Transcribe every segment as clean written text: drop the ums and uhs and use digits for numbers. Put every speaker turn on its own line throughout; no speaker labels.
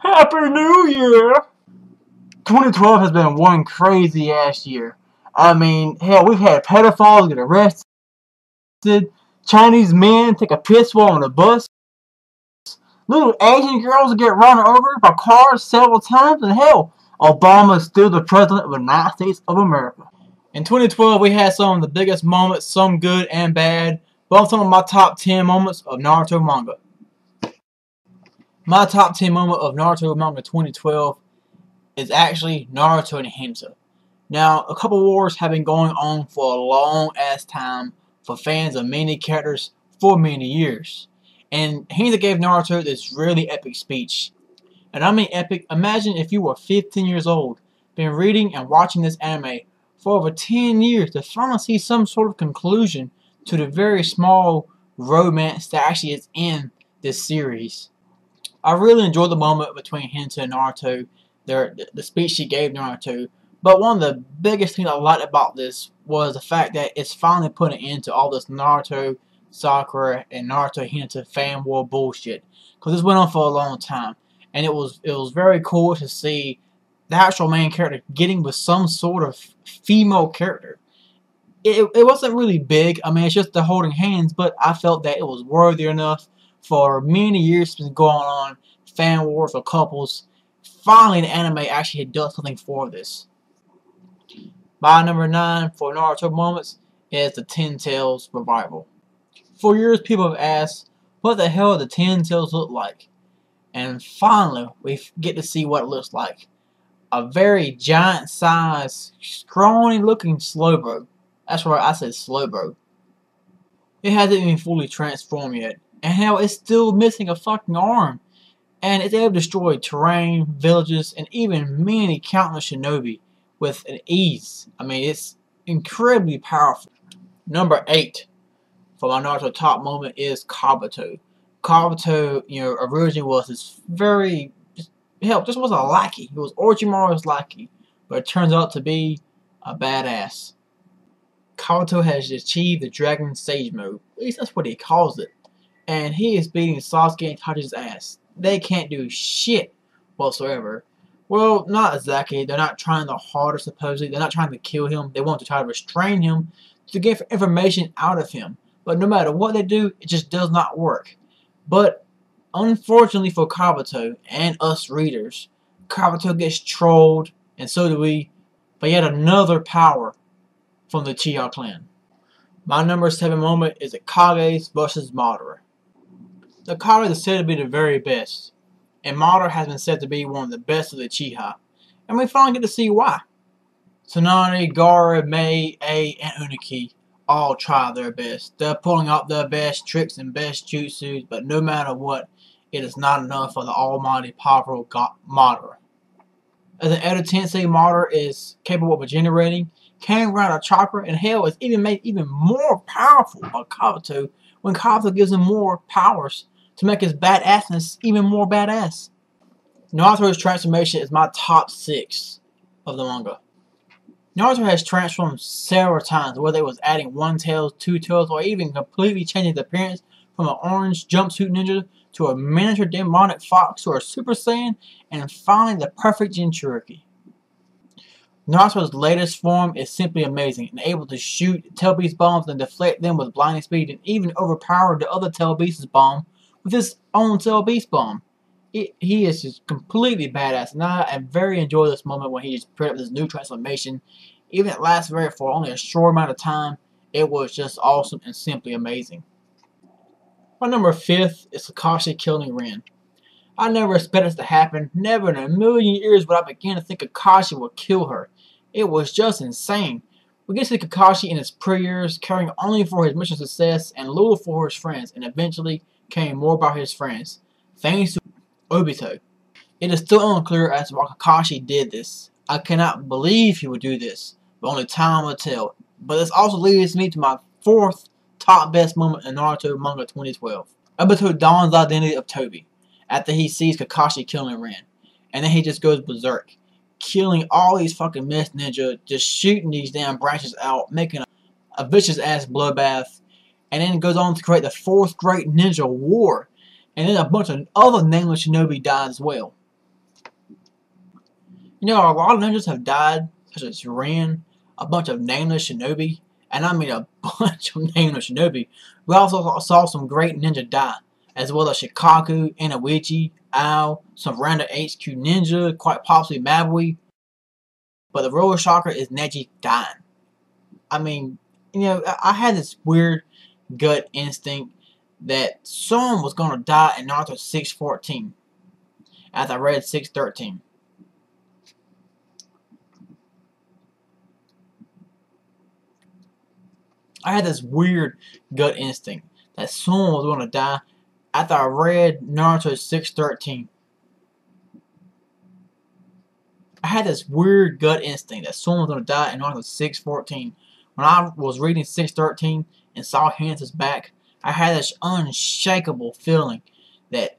Happy New Year! 2012 has been one crazy ass year. I mean, hell, we've had pedophiles get arrested, Chinese men take a piss while on a bus, little Asian girls get run over by cars several times, and hell, Obama is still the president of the United States of America. In 2012, we had some of the biggest moments, some good and bad, but some of my top 10 moments of Naruto manga. My top 10 moment of Naruto manga 2012 is actually Naruto and Hinata. Now, a couple wars have been going on for a long ass time for fans of many characters for many years. And Hinata gave Naruto this really epic speech. And I mean epic, imagine if you were 15 years old, been reading and watching this anime for over 10 years to finally see some sort of conclusion to the very small romance that actually is in this series. I really enjoyed the moment between Hinata and Naruto, the speech she gave Naruto. But one of the biggest things I liked about this was the fact that it's finally put an end to all this Naruto, Sakura, and Naruto Hinata fan war bullshit. Because this went on for a long time. And it was very cool to see the actual main character getting with some sort of female character. It wasn't really big. I mean, it's just the holding hands. But I felt that it was worthy enough for many years to going on fan wars for couples. Finally, the anime actually had done something for this. My number 9 for Naruto moments is the Ten Tails revival. For years, people have asked, what the hell do the Ten Tails look like? And finally, we get to see what it looks like. A very giant size, scrawny looking Slowbro. That's right, I said Slowbro. It hasn't even fully transformed yet. And hell, it's still missing a fucking arm. And it's able to destroy terrain, villages, and even many countless shinobi with an ease. I mean, it's incredibly powerful. Number 8 for my Naruto top moment is Kabuto. Kabuto, originally was this just was a lackey. He was Orochimaru's lackey, but it turns out to be a badass. Kabuto has achieved the Dragon Sage mode. At least that's what he calls it. And he is beating Sasuke and Itachi's ass. They can't do shit whatsoever. Well, not exactly. They're not trying the hardest, supposedly. They're not trying to kill him. They want to try to restrain him to get information out of him. But no matter what they do, it just does not work. But unfortunately for Kabuto and us readers, Kabuto gets trolled, and so do we, by yet another power from the Uchiha clan. My number 7 moment is the Kage versus Madara. The Kage is said to be the very best, and Madara has been said to be one of the best of the Uchiha, and we finally get to see why. Tsunade, Gaara, Mei, A, and Uniki all try their best. They're pulling out their best tricks and best jutsus, but no matter what, it is not enough for the almighty powerful Madara. As an Edo Tensei, Madara is capable of regenerating, carrying around a chakra, and hell is even made even more powerful by Kabuto when Kabuto gives him more powers to make his badassness even more badass. Naruto's transformation is my top 6 of the manga. Naruto has transformed several times, whether it was adding 1 tail, 2 tails, or even completely changing his appearance from an orange jumpsuit ninja to a miniature demonic fox to a Super Saiyan, and finally the perfect Jinchuriki. Naruto's latest form is simply amazing and able to shoot tail beast bombs and deflect them with blinding speed and even overpower the other tail beast's bomb with his own tail beast bomb. He is just completely badass, and I very enjoy this moment when he just put up this new transformation. Even if it lasts for only a short amount of time, it was just awesome and simply amazing. My number 5 is Kakashi killing Rin. I never expected this to happen. Never in a million years would I begin to think Kakashi would kill her. It was just insane. We get to see Kakashi in his prayers, caring only for his mission success and little for his friends, and eventually caring more about his friends, thanks to Obito. It is still unclear as to why Kakashi did this. I cannot believe he would do this, but only time will tell. But this also leads me to my 4th top best moment in Naruto manga 2012. Obito dons the identity of Tobi after he sees Kakashi killing Rin, and then he just goes berserk, killing all these fucking mist ninja, just shooting these damn branches out, making a vicious ass bloodbath, and then goes on to create the 4th great ninja war, and then a bunch of other nameless shinobi die as well. You know, a lot of ninjas have died, such as Ren, a bunch of nameless shinobi, and I mean a bunch of nameless shinobi. We also saw some great ninja die, as well as Shikaku, Inoichi, Ao, some random HQ ninja, quite possibly Mabui, but the real shocker is Neji dying. I mean, you know, I had this weird gut instinct that someone was gonna die in Naruto 614 as I read 613. I had this weird gut instinct that someone was gonna die after I read Naruto 613. I had this weird gut instinct that someone was gonna die in Naruto 614. When I was reading 613 and saw Hinata's back, I had this unshakable feeling that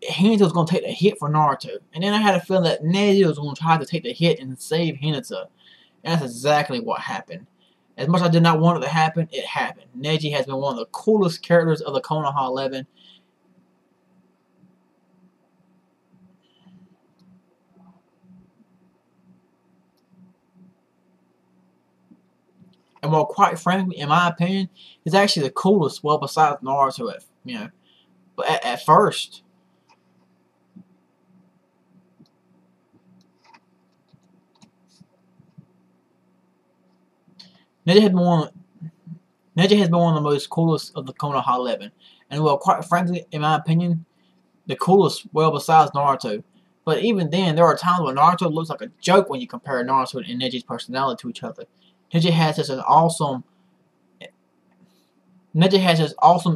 Hinata was going to take the hit for Naruto. And then I had a feeling that Neji was going to try to take the hit and save Hinata. And that's exactly what happened. As much as I did not want it to happen, it happened. Neji has been one of the coolest characters of the Konoha 11. And well, quite frankly, in my opinion, he's actually the coolest, well, besides Naruto, you know. But at first, Neji has been one of the most coolest of the Konoha 11. And well, quite frankly, in my opinion, the coolest, well, besides Naruto. But even then, there are times when Naruto looks like a joke when you compare Naruto and Neji's personality to each other. Neji has such awesome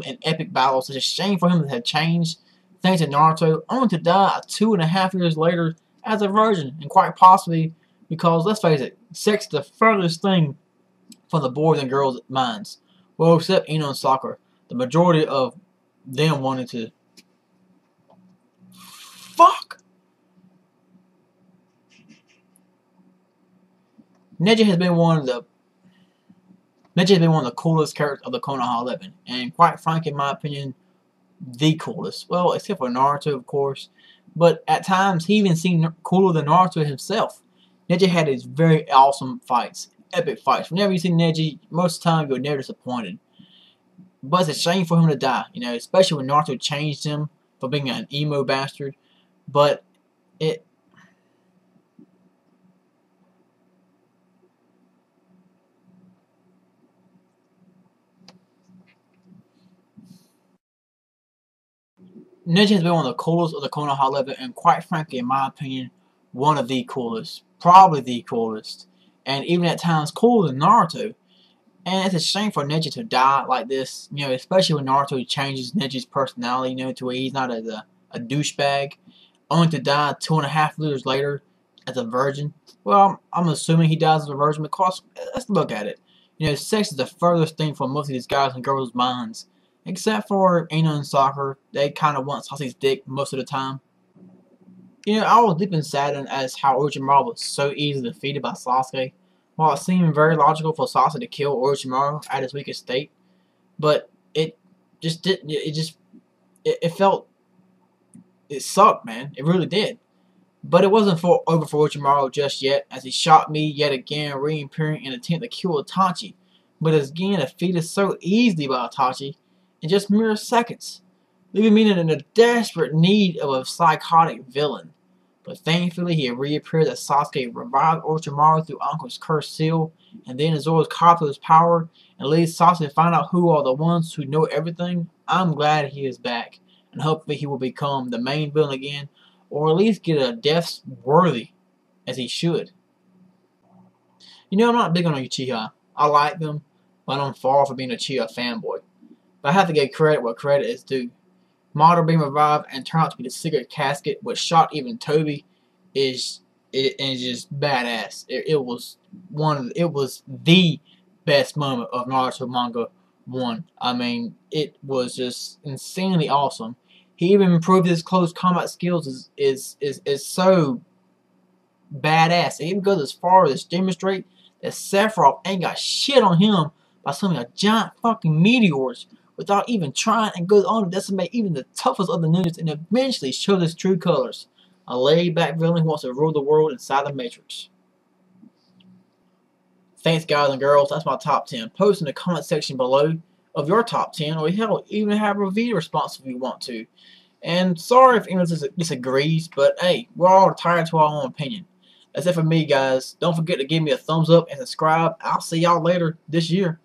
and epic battles. It's a shame for him to have changed things in Naruto, only to die 2.5 years later as a virgin, and quite possibly because, let's face it, sex is the furthest thing from the boys and girls' minds. Well, except Ino and Sakura. The majority of them wanted to. Fuck! Neji has been one of the coolest characters of the Konoha 11, and quite frankly, in my opinion, the coolest. Well, except for Naruto, of course, but at times he even seemed cooler than Naruto himself. Neji had these very awesome fights, epic fights. Whenever you see Neji, most of the time you're never disappointed. But it's a shame for him to die, you know, especially when Naruto changed him for being an emo bastard. But it. Neji has been one of the coolest of the Konoha 11, and quite frankly, in my opinion, one of the coolest. Probably the coolest. And even at times cooler than Naruto. And it's a shame for Neji to die like this, you know, especially when Naruto changes Neji's personality, you know, to where he's not as a douchebag, only to die 2.5 years later as a virgin. Well, I'm assuming he dies as a virgin because, let's look at it. You know, sex is the furthest thing from most of these guys and girls' minds. Except for Ino and Sakura, they kind of want Sasuke's dick most of the time. You know, I was deep and saddened as how Orochimaru was so easily defeated by Sasuke. While it seemed very logical for Sasuke to kill Orochimaru at his weakest state, but it just didn't. It felt, it sucked, man. It really did. But it wasn't over for Orochimaru just yet, as he shot me yet again, reappearing in an attempt to kill Itachi, but is again defeated so easily by Itachi in just mere seconds, leaving me in a desperate need of a psychotic villain. But thankfully, he reappeared as Sasuke revived Orochimaru through Uncle's cursed seal, and then absorbs Kabuto's power, and leads Sasuke to find out who are the ones who know everything. I'm glad he is back, and hopefully he will become the main villain again, or at least get a death worthy, as he should. You know, I'm not big on Uchiha. I like them, but I'm far from being a Uchiha fanboy. But I have to give credit where credit is due. Madara being revived and turned out to be the secret casket, which shot even Toby, is just badass. It was the best moment of Naruto manga 1. I mean, it was just insanely awesome. He even improved his close combat skills is so badass. It even goes as far as to demonstrate that Sephiroth ain't got shit on him by summoning a giant fucking meteors without even trying, and goes on to decimate even the toughest of the ninjas and eventually shows his true colors. A laid-back villain who wants to rule the world inside the Matrix. Thanks, guys and girls. That's my top 10. Post in the comment section below of your top 10, or hell, even have a review response if you want to. And sorry if anyone disagrees, but hey, we're all entitled to our own opinion. That's it for me, guys. Don't forget to give me a thumbs up and subscribe. I'll see y'all later this year.